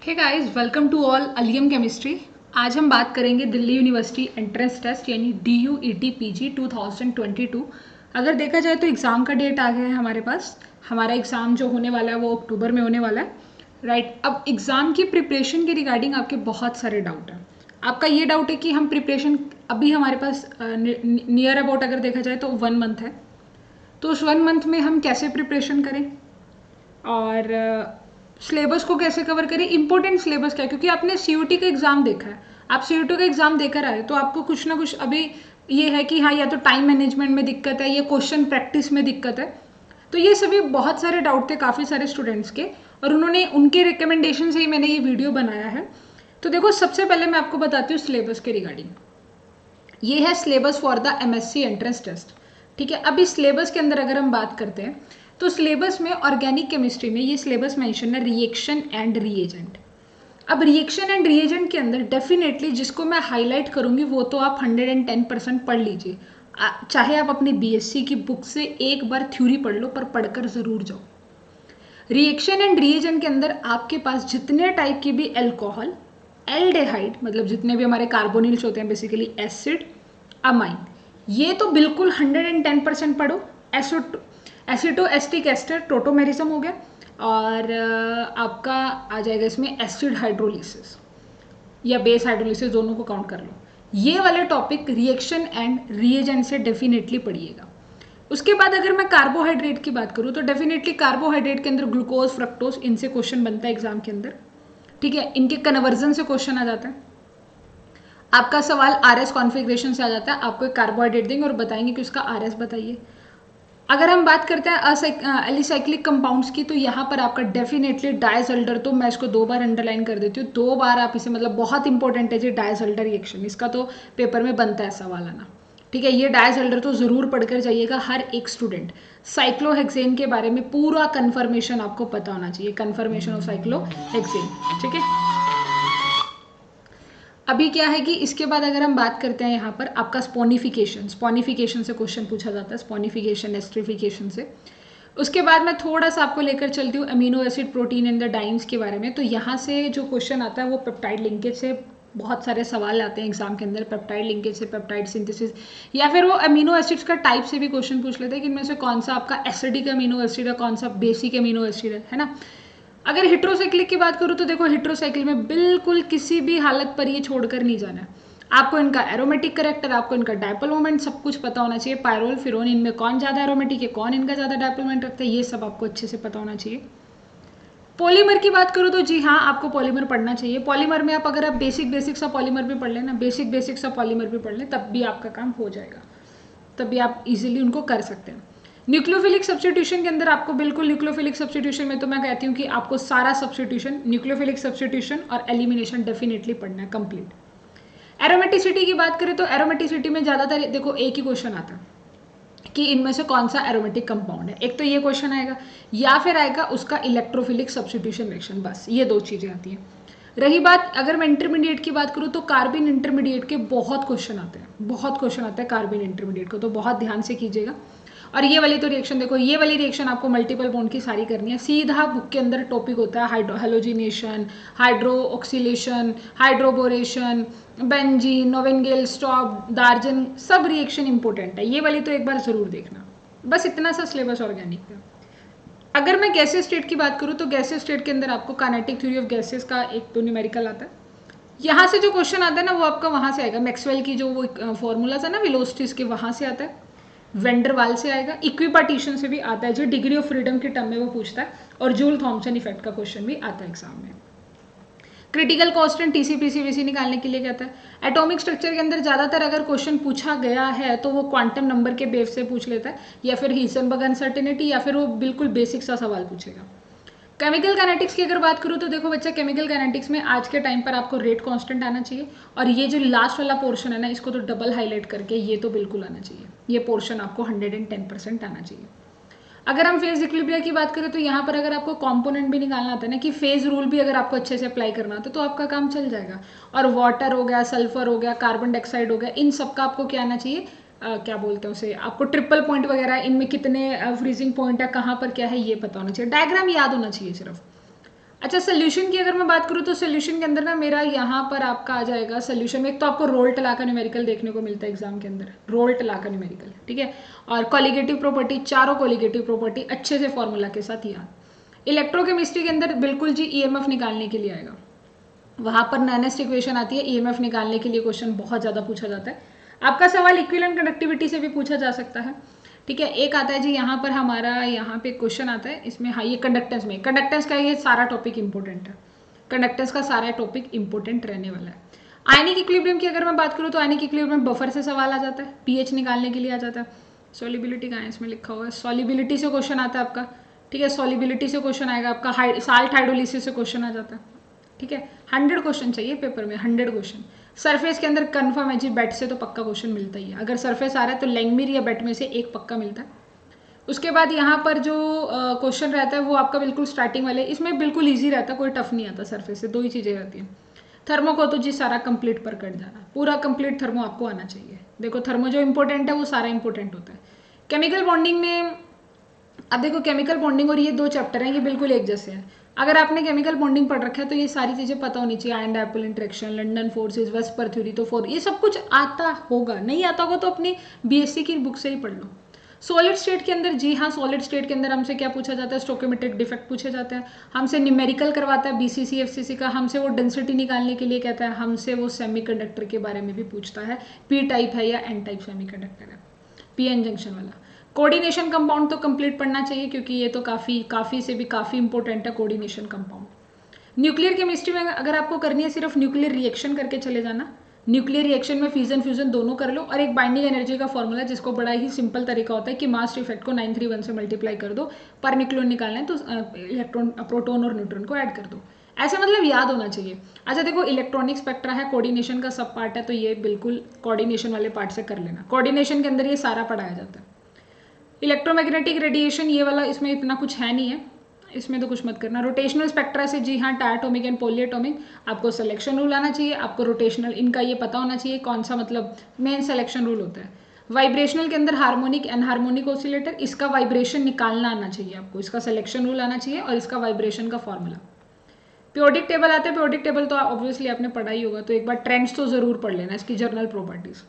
Hey guys, welcome to all Allium chemistry. आज हम बात करेंगे दिल्ली यूनिवर्सिटी एंट्रेंस टेस्ट यानी DUET PG 2022। अगर देखा जाए तो एग्ज़ाम का डेट आ गया है हमारे पास। हमारा एग्ज़ाम जो होने वाला है वो अक्टूबर में होने वाला है, राइट। अब एग्ज़ाम की प्रिपरेशन के रिगार्डिंग आपके बहुत सारे डाउट हैं। आपका ये डाउट है कि हम प्रिपरेशन अभी हमारे पास नियर अबाउट अगर देखा जाए तो 1 मंथ है, तो उस 1 मंथ में हम कैसे प्रिपरेशन करें और सिलेबस को कैसे कवर करें, इंपॉर्टेंट सिलेबस क्या है, क्योंकि आपने CUT का एग्ज़ाम देखा है। आप CUT का एग्ज़ाम देकर आए तो आपको कुछ ना कुछ अभी ये है कि हाँ, या तो टाइम मैनेजमेंट में दिक्कत है या क्वेश्चन प्रैक्टिस में दिक्कत है। तो ये सभी बहुत सारे डाउट थे काफ़ी सारे स्टूडेंट्स के, और उन्होंने उनके रिकमेंडेशन से ही मैंने ये वीडियो बनाया है। तो देखो, सबसे पहले मैं आपको बताती हूँ सिलेबस के रिगार्डिंग। ये है syllabus for the MSc entrance test. ठीक है, अभी सिलेबस के अंदर अगर हम बात करते हैं तो सिलेबस में ऑर्गेनिक केमिस्ट्री में ये सिलेबस मेंशन है रिएक्शन एंड रिएजेंट। अब रिएक्शन एंड रिएजेंट के अंदर डेफिनेटली जिसको मैं हाईलाइट करूंगी वो तो आप 110% पढ़ लीजिए। चाहे आप अपनी BSc की बुक से एक बार थ्योरी पढ़ लो, पर पढ़कर ज़रूर जाओ। रिएक्शन एंड रिएजेंट के अंदर आपके पास जितने टाइप की भी एल्कोहल, एल्डेहाइड मतलब जितने भी हमारे कार्बोनिल्स होते हैं, बेसिकली एसिड, अमाइन, ये तो बिल्कुल 110% पढ़ो। एसिटो एस्टिक एस्टर टोटोमेरिज्म हो गया, और आपका आ जाएगा इसमें एसिड हाइड्रोलिसिस या बेस हाइड्रोलिसिस, दोनों को काउंट कर लो। ये वाले टॉपिक रिएक्शन एंड रिएजेंट से डेफिनेटली पढ़िएगा। उसके बाद अगर मैं कार्बोहाइड्रेट की बात करूँ तो डेफिनेटली कार्बोहाइड्रेट के अंदर ग्लूकोज, फ्रक्टोज, इनसे क्वेश्चन बनता है एग्जाम के अंदर। ठीक है, इनके कन्वर्जन से क्वेश्चन आ जाता है। आपका सवाल RS कॉन्फ़िगरेशन से आ जाता है। आपको एक कार्बोहाइड्रेट देंगे और बताएंगे कि उसका RS बताइए। अगर हम बात करते हैं एलिसाइक्लिक कंपाउंड्स की, तो यहाँ पर आपका डेफिनेटली डायसल्टर, तो मैं इसको 2 बार अंडरलाइन कर देती हूँ। 2 बार आप इसे, मतलब बहुत इंपॉर्टेंट है जी डायसल्टर रिएक्शन, इसका तो पेपर में बनता है सवाल आना। ठीक है, ये डायसल्टर तो ज़रूर पढ़कर जाइएगा हर एक स्टूडेंट। साइक्लोहेक्सेन के बारे में पूरा कन्फर्मेशन आपको पता होना चाहिए, कन्फर्मेशन ऑफ साइक्लोहेक्सेन। ठीक है, अभी क्या है कि इसके बाद अगर हम बात करते हैं यहाँ पर आपका स्पोनिफिकेशन से क्वेश्चन पूछा जाता है, स्पोनिफिकेशन, एस्ट्रिफिकेशन से। उसके बाद मैं थोड़ा सा आपको लेकर चलती हूँ amino acid, protein and the dimes के बारे में। तो यहाँ से जो क्वेश्चन आता है वो पेप्टाइड लिंकेज से बहुत सारे सवाल आते हैं एग्जाम के अंदर। पेप्टाइड लिंकेज से, पेप्टाइड सिंथेसिस, या फिर वो अमीनो एसिड्स का टाइप से भी क्वेश्चन पूछ लेते हैं कि इनमें से कौन सा आपका एसिडिक अमीनो एसिड है, कौन सा बेसिक अमीनो एसिड है ना। अगर हेट्रोसाइक्लिक की बात करूँ तो देखो, हेट्रोसाइक्लिक में बिल्कुल किसी भी हालत पर ये छोड़कर नहीं जाना है। आपको इनका एरोमेटिक करेक्टर, आपको इनका डायपोल मोमेंट सब कुछ पता होना चाहिए। पायरोल, फिरोन, इनमें कौन ज़्यादा एरोमेटिक है, कौन इनका ज़्यादा डायपोल मोमेंट रखता है, ये सब आपको अच्छे से पता होना चाहिए। पॉलीमर की बात करूँ तो जी हाँ, आपको पॉलीमर पढ़ना चाहिए। पॉलीमर में अगर आप बेसिक सा पॉलीमर भी पढ़ लें ना, बेसिक सा पॉलीमर भी पढ़ लें, तब भी आपका काम हो जाएगा, तब भी आप इजीली उनको कर सकते हैं। न्यूक्लियोफिलिक सब्स्टिट्यूशन के अंदर आपको बिल्कुल, न्यूक्लियोफिलिक सब्स्टिट्यूशन में तो मैं कहती हूँ कि आपको सारा सब्स्टिट्यूशन, न्यूक्लियोफिलिक सब्स्टिट्यूशन और एलिमिनेशन डेफिनेटली पढ़ना है कंप्लीट। एरोमेटिसिटी की बात करें तो एरोमेटिसिटी में ज़्यादातर देखो एक ही क्वेश्चन आता है कि इनमें से कौन सा एरोमेटिक कंपाउंड है। एक तो ये क्वेश्चन आएगा, या फिर आएगा उसका इलेक्ट्रोफिलिक सब्स्टिट्यूशन रिएक्शन, बस ये 2 चीज़ें आती हैं। रही बात अगर मैं इंटरमीडिएट की बात करूँ तो कार्बिन इंटरमीडिएट के बहुत क्वेश्चन आते हैं, बहुत क्वेश्चन आते हैं कार्बिन इंटरमीडिएट को, तो बहुत ध्यान से कीजिएगा। और ये वाली तो रिएक्शन देखो, ये वाली रिएक्शन आपको मल्टीपल बॉन्ड की सारी करनी है। सीधा बुक के अंदर टॉपिक होता है hydrohalogenation, hydroxylation, hydroboration, benzene, Knoevenagel, Stobbe, Darzens, सब रिएक्शन इंपॉर्टेंट है। ये वाली तो एक बार ज़रूर देखना। बस इतना सा सिलेबस ऑर्गेनिक का। अगर मैं गैसेस स्टेट की बात करूँ तो गैसेस स्टेट के अंदर आपको काइनेटिक थ्योरी ऑफ गैसेस का एक तो न्यूमेरिकल आता है। यहाँ से जो क्वेश्चन आता है ना वो आपका वहाँ से आएगा, मैक्सवेल की जो वो फॉर्मूलाज है ना वेलोसिटीज के, वहाँ से आता है। वेंडरवाल से आएगा, इक्विपार्टीशन से भी आता है जो डिग्री ऑफ फ्रीडम के टर्म में वो पूछता है, और जूल थॉम्सन इफेक्ट का क्वेश्चन भी आता है एग्जाम में। क्रिटिकल कांस्टेंट TC निकालने के लिए कहता है। एटॉमिक स्ट्रक्चर के अंदर ज़्यादातर अगर क्वेश्चन पूछा गया है तो वो क्वांटम नंबर के बेस से पूछ लेता है, या फिर हीसेनबर्ग अनसर्टेनिटी, या फिर वो बिल्कुल बेसिक सा सवाल पूछेगा। केमिकल काइनेटिक्स की अगर बात करूँ तो देखो बच्चा, केमिकल काइनेटिक्स में आज के टाइम पर आपको रेट कांस्टेंट आना चाहिए, और ये जो लास्ट वाला पोर्शन है ना, इसको तो डबल हाईलाइट करके ये तो बिल्कुल आना चाहिए। ये पोर्शन आपको 110% आना चाहिए। अगर हम फेज इक्विलिब्रिया की बात करें तो यहाँ पर अगर आपको कंपोनेंट भी निकालना आता है ना, कि फेज रूल भी अगर आपको अच्छे से अप्लाई करना आता है तो आपका काम चल जाएगा। और वाटर हो गया, सल्फर हो गया, कार्बन डाइऑक्साइड हो गया, इन सब का आपको क्या आना चाहिए, क्या बोलते हैं उसे, आपको ट्रिपल पॉइंट वगैरह, इनमें कितने फ्रीजिंग पॉइंट है, कहाँ पर क्या है, ये पता होना चाहिए। डायग्राम याद होना चाहिए सिर्फ। अच्छा, सोल्यूशन की अगर मैं बात करूँ तो सोल्यूशन के अंदर ना मेरा यहाँ पर आपका आ जाएगा सोल्यूशन में, एक तो आपको रोल टला का न्यूमेरिकल देखने को मिलता है एग्जाम के अंदर, रोल टला का न्यूमेरिकल, ठीक है। और कॉलिगेटिव प्रॉपर्टी, चारों कॉलिगेटिव प्रॉपर्टी अच्छे से फॉर्मूला के साथ याद। इलेक्ट्रोकेमिस्ट्री के अंदर बिल्कुल जी ईएमएफ निकालने के लिए आएगा, वहाँ पर नैनेस्ट इक्वेशन आती है, ईएमएफ निकालने के लिए क्वेश्चन बहुत ज़्यादा पूछा जाता है। आपका सवाल इक्विवेलेंट कंडक्टिविटी से भी पूछा जा सकता है, ठीक है। एक आता है जी यहाँ पर हमारा, यहाँ पे क्वेश्चन आता है इसमें, हाँ ये कंडक्टेंस में, कंडक्टेंस का ये सारा टॉपिक इंपॉर्टेंट है, कंडक्टेंस का सारा टॉपिक इंपॉर्टेंट रहने वाला है। आयनिक इक्विलिब्रियम की अगर मैं बात करूँ तो आयनिक इक्विलिब्रियम बफर से सवाल आ जाता है, पीएच निकालने के लिए आ जाता है। सॉल्युबिलिटी कहाँ है, इसमें लिखा हुआ है, सॉल्युबिलिटी से क्वेश्चन आता है आपका, ठीक है। सॉल्युबिलिटी से क्वेश्चन आएगा आपका, साल्ट हाइड्रोलिसिस से क्वेश्चन आ जाता है, ठीक है। 100 क्वेश्चन चाहिए पेपर में, 100 क्वेश्शन। सरफेस के अंदर कन्फर्म है जी, बेट से तो पक्का क्वेश्चन मिलता ही है, अगर सरफेस आ रहा है तो लैंगमिर या बेट में से एक पक्का मिलता है। उसके बाद यहाँ पर जो क्वेश्चन रहता है वो आपका बिल्कुल स्टार्टिंग वाले, इसमें बिल्कुल इजी रहता है, कोई टफ नहीं आता सरफेस से, दो ही चीज़ें रहती हैं। थर्मो को तो जी सारा कंप्लीट पर कट जाना, पूरा कंप्लीट थर्मो आपको आना चाहिए। देखो थर्मो जो इंपॉर्टेंट है वो सारा इंपॉर्टेंट होता है। केमिकल बॉन्डिंग में, अब देखो केमिकल बॉन्डिंग और ये दो चैप्टर हैं, ये बिल्कुल एक जैसे हैं। अगर आपने केमिकल बॉन्डिंग पढ़ रखा है तो ये सारी चीज़ें पता होनी चाहिए, ion dipole interaction, London forces, VSEPR theory, तो फोर, ये सब कुछ आता होगा। नहीं आता होगा तो अपनी बीएससी की बुक से ही पढ़ लो। सॉलिड स्टेट के अंदर, जी हाँ, सॉलिड स्टेट के अंदर हमसे क्या पूछा जाता है, स्टोकियोमेट्रिक डिफेक्ट पूछे जाते हैं, हमसे न्यूमेरिकल करवाता है बीसीसी एफसीसी का, हमसे वो डेंसिटी निकालने के लिए कहता है, हमसे वो सेमीकंडक्टर के बारे में भी पूछता है, पी टाइप है या एन टाइप सेमीकंडक्टर है, पीएन जंक्शन वाला। कोऑर्डिनेशन कंपाउंड तो कंप्लीट पढ़ना चाहिए क्योंकि ये तो काफ़ी से भी काफ़ी इंपॉर्टेंट है कोऑर्डिनेशन कंपाउंड। न्यूक्लियर केमिस्ट्री में अगर आपको करनी है सिर्फ न्यूक्लियर रिएक्शन करके चले जाना, न्यूक्लियर रिएक्शन में फ्यूजन फ्यूजन दोनों कर लो, और एक बाइंडिंग एनर्जी का फॉर्मूला जिसको बड़ा ही सिंपल तरीका होता है कि मास इफेक्ट को 931 से मल्टीप्लाई कर दो, पर न्यूक्लियन निकालना है तो इलेक्ट्रॉन, प्रोटॉन और न्यूट्रॉन को ऐड कर दो, ऐसे मतलब याद होना चाहिए। अच्छा देखो इलेक्ट्रॉनिक स्पेक्ट्रा है, कोऑर्डिनेशन का सब पार्ट है, तो ये बिल्कुल कोऑर्डिनेशन वाले पार्ट से कर लेना, कोऑर्डिनेशन के अंदर ये सारा पढ़ाया जाता है। इलेक्ट्रोमैग्नेटिक रेडिएशन ये वाला इसमें इतना कुछ है नहीं है, इसमें तो कुछ मत करना। रोटेशनल स्पेक्ट्रा से, जी हाँ, डायटोमिक एंड पॉलीएटोमिक, आपको सिलेक्शन रूल आना चाहिए, आपको रोटेशनल इनका ये पता होना चाहिए कौन सा मतलब मेन सिलेक्शन रूल होता है। वाइब्रेशनल के अंदर हार्मोनिक एनहार्मोनिक ऑसिलेटर, इसका वाइब्रेशन निकालना आना चाहिए आपको, इसका सिलेक्शन रूल आना चाहिए और इसका वाइब्रेशन का फॉर्मूला। पीरियोडिक टेबल आते हैं, पीरियोडिक टेबल तो ऑब्वियसली आपने पढ़ा ही होगा, तो एक बार ट्रेंड्स तो जरूर पढ़ लेना, इसकी journal properties.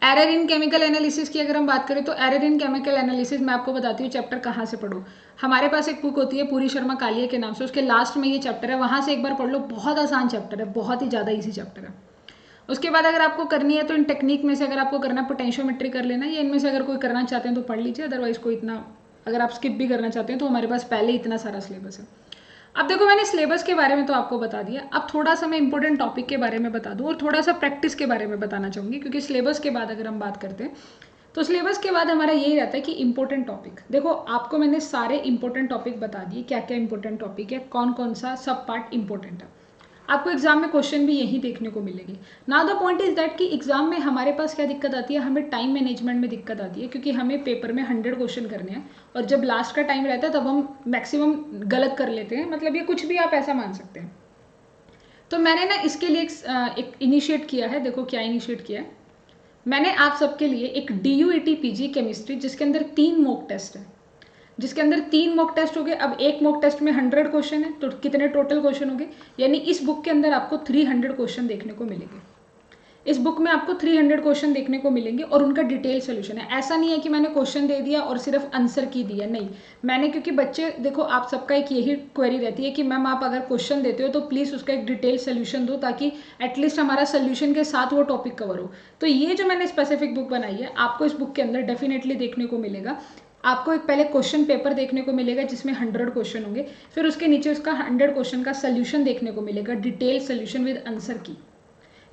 Error in chemical analysis की अगर हम बात करें तो एरर इन केमिकल एनालिसिस मैं आपको बताती हूँ चैप्टर कहाँ से पढ़ो। हमारे पास एक बुक होती है पूरी शर्मा कालिया के नाम से, उसके लास्ट में ये चैप्टर है, वहाँ से एक बार पढ़ लो, बहुत आसान चैप्टर है, बहुत ही ज़्यादा ईजी चैप्टर है। उसके बाद अगर आपको करनी है तो इन टेक्निक में से अगर आपको करना पोटेंशियोमेट्री कर लेना, या इनमें से अगर कोई करना चाहते हैं तो पढ़ लीजिए, अदरवाइज कोई इतना, अगर आप स्किप भी करना चाहते हैं तो हमारे पास पहले ही इतना सारा सिलेबस है। अब देखो मैंने सिलेबस के बारे में तो आपको बता दिया, अब थोड़ा सा मैं इंपॉर्टेंट टॉपिक के बारे में बता दूं और थोड़ा सा प्रैक्टिस के बारे में बताना चाहूँगी, क्योंकि सिलेबस के बाद अगर हम बात करते हैं तो सिलेबस के बाद हमारा यही रहता है कि इंपॉर्टेंट टॉपिक, देखो आपको मैंने सारे इंपॉर्टेंट टॉपिक बता दिए, क्या क्या इंपॉर्टेंट टॉपिक है, कौन कौन सा सब पार्ट इंपॉर्टेंट है। आपको एग्जाम में क्वेश्चन भी यही देखने को मिलेगी। Now the point is that कि एग्जाम में हमारे पास क्या दिक्कत आती है, हमें टाइम मैनेजमेंट में दिक्कत आती है, क्योंकि हमें पेपर में 100 क्वेश्चन करने हैं और जब लास्ट का टाइम रहता है तब हम मैक्सिमम गलत कर लेते हैं, मतलब ये कुछ भी आप ऐसा मान सकते हैं। तो मैंने ना इसके लिए एक इनिशिएट किया है, देखो क्या इनिशिएट किया है मैंने आप सबके लिए, एक DUET PG केमिस्ट्री जिसके अंदर 3 मॉक टेस्ट है, जिसके अंदर 3 मॉक टेस्ट हो गए। अब एक मॉक टेस्ट में 100 क्वेश्चन है, तो कितने टोटल क्वेश्चन हो गए, यानी इस बुक के अंदर आपको 300 क्वेश्चन देखने को मिलेंगे। इस बुक में आपको 300 क्वेश्चन देखने को मिलेंगे और उनका डिटेल सोल्यूशन है। ऐसा नहीं है कि मैंने क्वेश्चन दे दिया और सिर्फ आंसर की दिया, नहीं, मैंने, क्योंकि बच्चे देखो आप सबका एक यही क्वेरी रहती है कि मैम आप अगर क्वेश्चन देते हो तो प्लीज़ उसका एक डिटेल सोल्यूशन दो, ताकि एटलीस्ट हमारा सोल्यूशन के साथ वो टॉपिक कवर हो। तो ये जो मैंने स्पेसिफिक बुक बनाई है, आपको इस बुक के अंदर डेफिनेटली देखने को मिलेगा। आपको एक पहले क्वेश्चन पेपर देखने को मिलेगा जिसमें 100 क्वेश्चन होंगे, फिर उसके नीचे उसका 100 क्वेश्चन का सोल्यूशन देखने को मिलेगा, डिटेल सोल्यूशन विद आंसर की।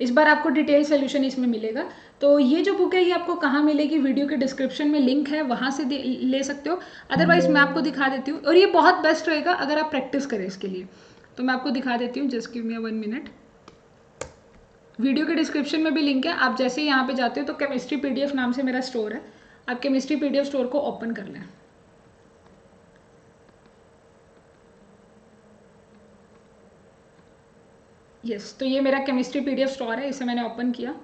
इस बार आपको डिटेल सोल्यूशन इसमें मिलेगा। तो ये जो बुक है ये आपको कहाँ मिलेगी, वीडियो के डिस्क्रिप्शन में लिंक है, वहाँ से ले सकते हो, अदरवाइज मैं आपको दिखा देती हूँ। और ये बहुत बेस्ट रहेगा अगर आप प्रैक्टिस करें इसके लिए, तो मैं आपको दिखा देती हूँ, just give me 1 minute. Video के डिस्क्रिप्शन में भी लिंक है, आप जैसे ही यहाँ पे जाते हो तो केमिस्ट्री PDF नाम से मेरा स्टोर है, आप केमिस्ट्री PDF स्टोर को ओपन कर लें। यस, तो ये मेरा केमिस्ट्री PDF स्टोर है, इसे मैंने ओपन किया।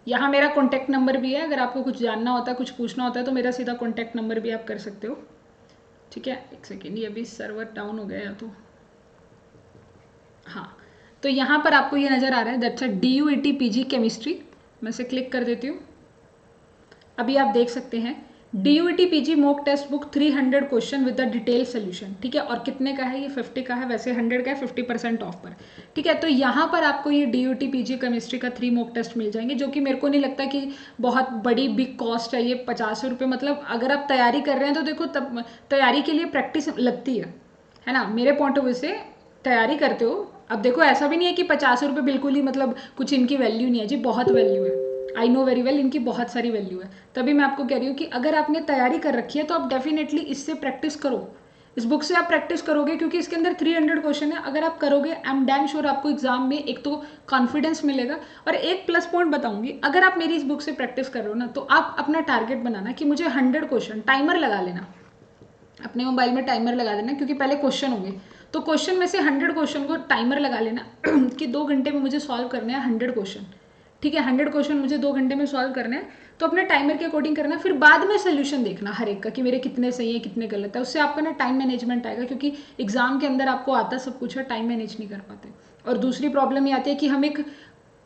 यहाँ मेरा कॉन्टैक्ट नंबर भी है, अगर आपको कुछ जानना होता है, कुछ पूछना होता है तो मेरा सीधा कॉन्टैक्ट नंबर भी आप कर सकते हो, ठीक है, एक सेकेंड, ये अभी सर्वर डाउन हो गया या तो, हाँ, तो यहाँ पर आपको ये नज़र आ रहा है that's a DUET PG chemistry. मैं से क्लिक कर देती हूँ। अभी आप देख सकते हैं DUET PG mock test book 300 question with the detail solution. ठीक है, और कितने का है ये? 50 का है, वैसे 100 का है, 50% ऑफ पर। ठीक है, तो यहाँ पर आपको ये DUET PG केमिस्ट्री का 3 मॉक टेस्ट मिल जाएंगे, जो कि मेरे को नहीं लगता कि बहुत बड़ी बिग कॉस्ट है ये। 50 रुपये, मतलब अगर आप तैयारी कर रहे हैं तो देखो, तब तैयारी के लिए प्रैक्टिस लगती है ना। मेरे पॉइंट ऑफ व्यू से तैयारी करते हो, अब देखो ऐसा भी नहीं है कि 50 रुपये बिल्कुल ही मतलब कुछ इनकी वैल्यू नहीं है जी, बहुत वैल्यू है। आई नो वेरी वेल, इनकी बहुत सारी वैल्यू है। तभी मैं आपको कह रही हूँ कि अगर आपने तैयारी कर रखी है तो आप डेफिनेटली इससे प्रैक्टिस करो, इस बुक से आप प्रैक्टिस करोगे, क्योंकि इसके अंदर 300 क्वेश्चन है। अगर आप करोगे, आई एम डैम श्योर आपको एग्जाम में एक तो कॉन्फिडेंस मिलेगा, और एक प्लस पॉइंट बताऊंगी, अगर आप मेरी इस बुक से प्रैक्टिस कर रहे हो ना, तो आप अपना टारगेट बनाना कि मुझे 100 क्वेश्चन, टाइमर लगा लेना, अपने मोबाइल में टाइमर लगा देना, क्योंकि पहले क्वेश्चन होंगे, तो क्वेश्चन में से 100 क्वेश्चन को टाइमर लगा लेना कि 2 घंटे में मुझे सॉल्व करने हैं 100 क्वेश्चन। ठीक है, 100 क्वेश्चन मुझे 2 घंटे में सॉल्व करने हैं, तो अपने टाइमर के अकॉर्डिंग करना। फिर बाद में सोल्यूशन देखना हर एक का कि मेरे कितने सही है कितने गलत है, उससे आपका ना टाइम मैनेजमेंट आएगा, क्योंकि एग्जाम के अंदर आपको आता सब कुछ है, टाइम मैनेज नहीं कर पाते। और दूसरी प्रॉब्लम ये आती है कि हम एक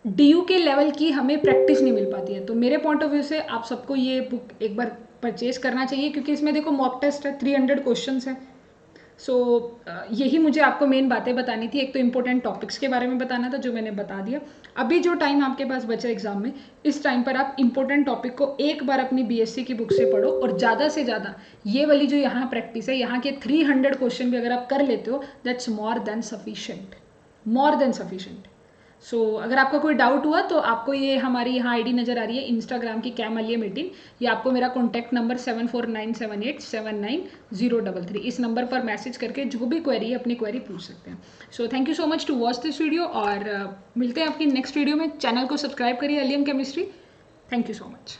DU के लेवल की हमें प्रैक्टिस नहीं मिल पाती है। तो मेरे पॉइंट ऑफ व्यू से आप सबको ये बुक एक बार परचेज करना चाहिए, क्योंकि इसमें देखो मॉक टेस्ट है, 300 क्वेश्चंस है। सो यही मुझे आपको मेन बातें बतानी थी। एक तो इंपॉर्टेंट टॉपिक्स के बारे में बताना था, जो मैंने बता दिया। अभी जो टाइम आपके पास बचा एग्जाम में, इस टाइम पर आप इंपॉर्टेंट टॉपिक को एक बार अपनी BSc की बुक से पढ़ो, और ज़्यादा से ज़्यादा ये वाली जो यहाँ प्रैक्टिस है, यहाँ के 300 क्वेश्चन भी अगर आप कर लेते हो, that's more than sufficient, more than sufficient. So अगर आपका कोई डाउट हुआ तो आपको ये हमारी यहाँ ID नज़र आ रही है इंस्टाग्राम की, कैम अलिया 18। ये आपको मेरा कॉन्टैक्ट नंबर 7497879033, इस नंबर पर मैसेज करके जो भी क्वेरी है अपनी क्वेरी पूछ सकते हैं। So thank you so much to watch this video, और मिलते हैं अपनी नेक्स्ट वीडियो में। चैनल को सब्सक्राइब करिए, Allium chemistry. Thank you so much.